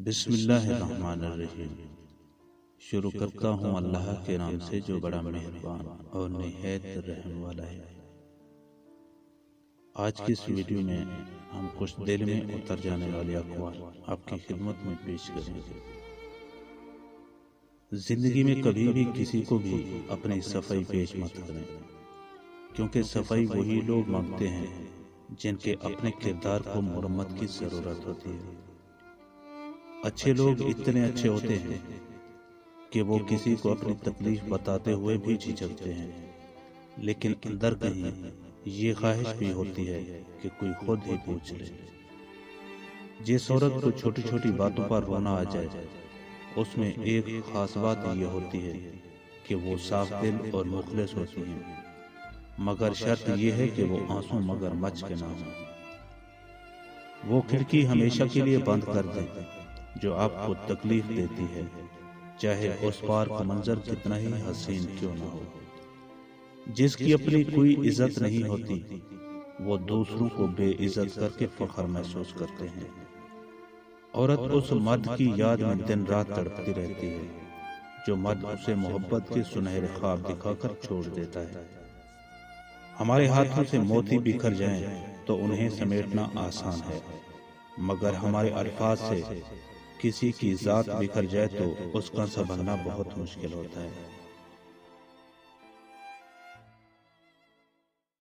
بسم اللہ الرحمن الرحیم۔ شروع کرتا ہوں اللہ کے نام سے جو بڑا مہربان اور نہایت رحم والا ہے۔ آج کی اس ویڈیو میں ہم کچھ دل میں اتر جانے والے اقوال آپ کی خدمت میں پیش کریں گے۔ زندگی میں کبھی بھی کسی کو بھی اپنی صفائی پیش مت کریں، کیونکہ صفائی وہی لوگ مانگتے ہیں جن کے اپنے کردار کو مرمت کی ضرورت ہوتی ہے۔ اچھے لوگ اتنے اچھے ہوتے ہیں کہ وہ کسی کو اپنی تکلیف بتاتے ہوئے بھی جھجکتے ہیں، لیکن اندر کہیں یہ خواہش بھی ہوتی ہے کہ کوئی خود ہی پوچھ لے۔ جس عورت کو چھوٹی چھوٹی باتوں پر رونا آ جائے، اس میں ایک خاص بات یہ ہوتی ہے کہ وہ صاف دل اور مخلص ہوتی ہیں، مگر شرط یہ ہے کہ وہ آنسو مگر مچ کے نہ ہوں۔ وہ کھڑکی ہمیشہ کے لیے بند کر دیں جو آپ کو تکلیف دیتی ہے، چاہے اس پار کا منظر کتنا ہی حسین کیوں نہ ہو۔ جس کی اپنی کوئی عزت نہیں ہوتی، وہ دوسروں کو بے عزت کر کے فخر محسوس کرتے ہیں۔ عورت اس مرد کی یاد میں دن رات تڑپتی رہتی ہے جو مرد اسے محبت کے سنہرے خواب دکھا کر چھوڑ دیتا ہے۔ ہمارے ہاتھوں سے موتی بکھر جائیں تو انہیں سمیٹنا آسان ہے، مگر ہمارے الفاظ سے کسی کی ذات بکھر جائے تو اس کا سنبھلنا بہت مشکل ہوتا ہے۔